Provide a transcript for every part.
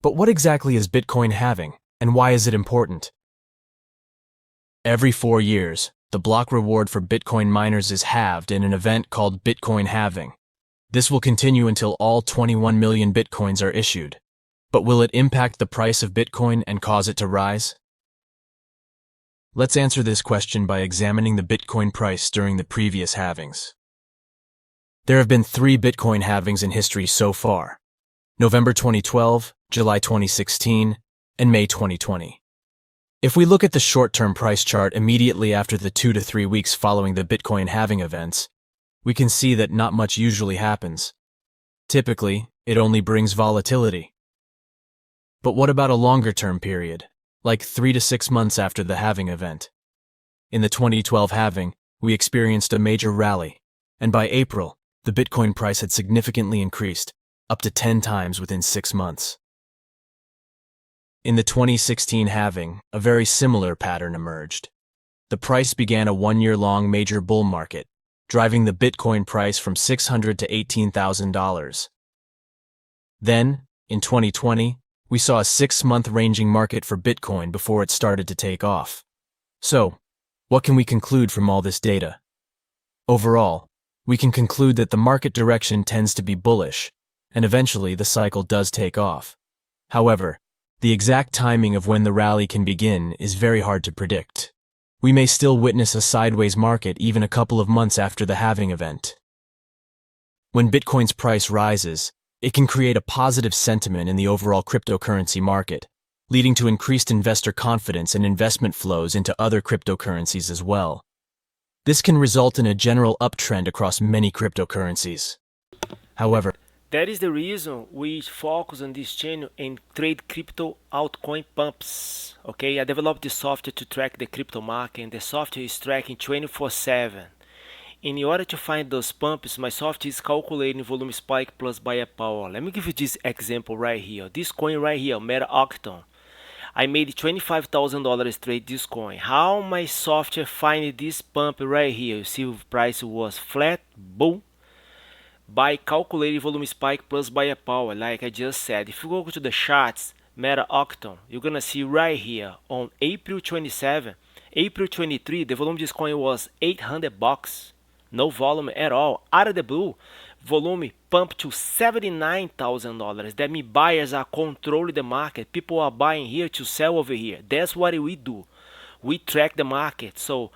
But what exactly is Bitcoin halving, and why is it important? Every 4 years, the block reward for Bitcoin miners is halved in an event called Bitcoin halving. This will continue until all 21 million Bitcoins are issued. But will it impact the price of Bitcoin and cause it to rise? Let's answer this question by examining the Bitcoin price during the previous halvings. There have been 3 Bitcoin halvings in history so far: November 2012, July 2016, and May 2020. If we look at the short-term price chart immediately after the 2 to 3 weeks following the Bitcoin halving events, we can see that not much usually happens. Typically, it only brings volatility. But what about a longer-term period, like 3 to 6 months after the halving event? In the 2012 halving, we experienced a major rally, and by April, the Bitcoin price had significantly increased, up to 10 times within 6 months. In the 2016 halving, a very similar pattern emerged. The price began a 1-year-long major bull market, driving the Bitcoin price from $600 to $18,000. Then, in 2020, we saw a 6-month ranging market for Bitcoin before it started to take off. So, what can we conclude from all this data? Overall, we can conclude that the market direction tends to be bullish, and eventually the cycle does take off. However, the exact timing of when the rally can begin is very hard to predict. We may still witness a sideways market even a couple of months after the halving event. When Bitcoin's price rises, it can create a positive sentiment in the overall cryptocurrency market, leading to increased investor confidence and investment flows into other cryptocurrencies as well. This can result in a general uptrend across many cryptocurrencies. However, that is the reason we focus on this channel and trade crypto altcoin pumps. Okay, I developed the software to track the crypto market, and the software is tracking 24/7. In order to find those pumps, my software is calculating volume spike plus buyer power. Let me give you this example right here. This coin right here, Meta Octon. I made $25,000 trade this coin. How my software find this pump right here? You see the price was flat, boom. By calculating volume spike plus buyer power, like I just said. If you go to the charts, Meta Octon, you're gonna see right here on April 27, April 23, the volume of this coin was $800, no volume at all. Out of the blue, volume pumped to $79,000. That means buyers are controlling the market. People are buying here to sell over here. That's what we do. We track the market. So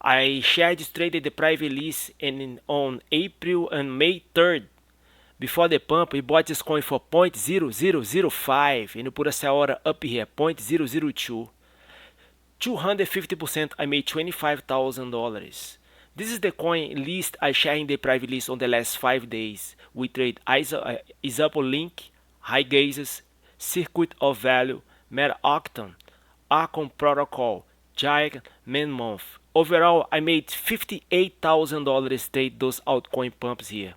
I shared this trade at the private list, and on April and May 3rd, before the pump, we bought this coin for 0.0005 and you put a sell order up here, 0.002. 250%, I made $25,000. This is the coin list I shared in the private list on the last 5 days. We trade Example Link, High Gazes, Circuit of Value, Meta Octon, Archon Protocol, Giant, Man-Month. Overall, I made $58,000 trade those altcoin pumps here.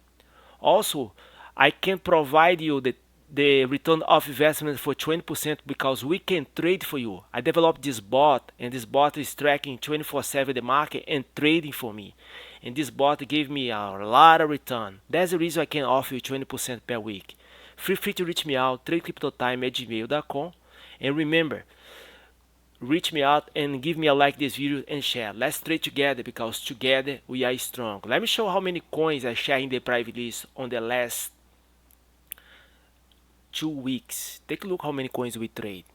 Also, I can provide you the return of investment for 20% because we can trade for you. I developed this bot, and this bot is tracking 24/7 the market and trading for me. And this bot gave me a lot of return. That's the reason I can offer you 20% per week. Feel free to reach me out, tradecryptotime@gmail.com. And remember, reach me out and give me a like this video and share. Let's trade together because together we are strong. Let me show how many coins I share in the private list on the last 2 weeks. Take a look how many coins we trade.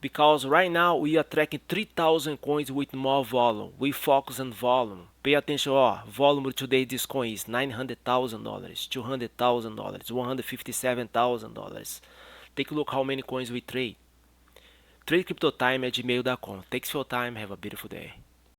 Because right now we are tracking 3,000 coins with more volume. We focus on volume. Pay attention, volume today this coin is $900,000, $200,000, $157,000. Take a look how many coins we trade. TradeCryptoTime@gmail.com. Thanks for your time. Have a beautiful day.